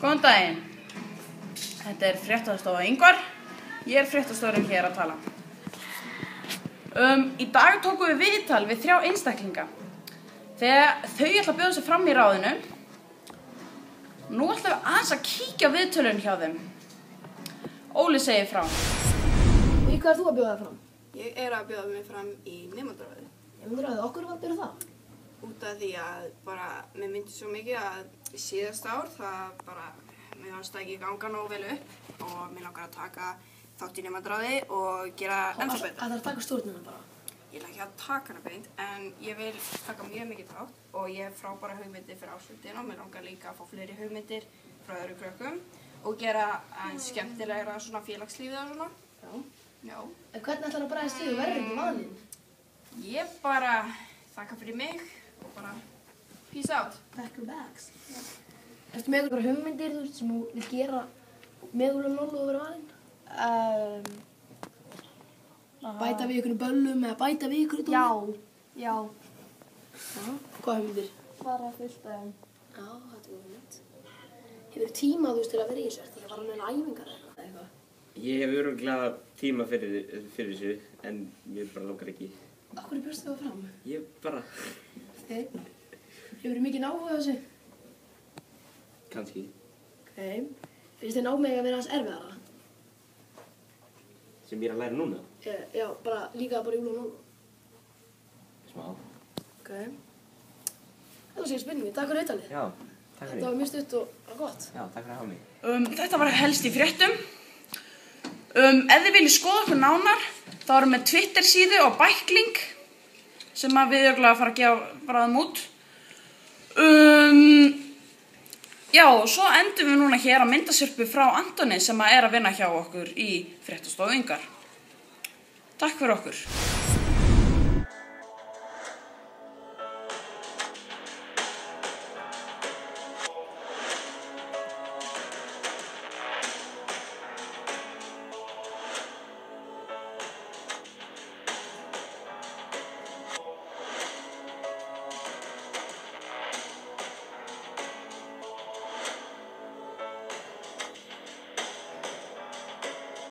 Góðan daginn. Þetta er fréttastofa Ingvar. Ég er fréttastjórinn hér að tala. Í dag tókum við viðtal við 3 einstaklinga. Þegar þau ætla að bjóða sig fram í ráðinu. Nú ætlum við aðeins að kíkja á viðtölun hjá þeim. Óli segir frá. Í hvað þú að bjóða það fram? Ég er að bjóða mig fram í nemendaráði. Nemendaráði, okkur var að bjóða það? Út af því að bara, mér myndi svo mikið að síðast ár það bara, mér fannst það ekki ganga nógu vel upp og mér langar að taka þátt í nemendaráði og gera ennþá betur. Það er að taka stjórnina bara? Ég ætla ekki að taka hana beint, en ég vil taka mjög mikið þátt og ég hef frábæra hugmyndir fyrir ársfundina og mér langar líka að fá fleiri hugmyndir frá öðru krökkum og gera skemmtilegra svona félagslífið og svona. Já. En hvernig ætlar að bregðast við og verður ekki valinn? Ég bara þakka fyrir mig og bara peace out. Pack your bags. Ertu með eitthvað hugmyndir sem þú vil gera með Úlfur Nólu og vera valinn? Bæta við ykkur böllum eða bæta við ykkur dómi? Já. Hvað hugmyndir? Bara fullt af þeim. Já, þetta er hugmynd. Hefur tíma til að vera í þessu? Því að fara að neina æfingar eða eitthvað? Ég hef örugglega tíma fyrir þessu, en mér bara langar ekki. Af hverju bjóstu það fram? Ég bara... Þig? Hefur mikið áhuga á þessu? Kannski. Finnst þið námið að vera aðeins erfiðara? Sem ég er að læra núna? Já, líka bara í Úlfur Nólu. Smá. Það sé spurningi. Takk fyrir viðtalið. Já, takk fyrir. Þetta var mjög stutt og gott. Já, takk fyrir að hafa mig. Þetta var helst í fréttum. Ef þið viljið skoða okkur nánar, þá erum við Twitter síðu og bækling sem við örugglega fara að gefa bráðum út. Já, og svo endum við núna hér á myndasyrpu frá Antoni sem er að vinna hjá okkur í fréttastofu Ingvar. Takk fyrir okkur.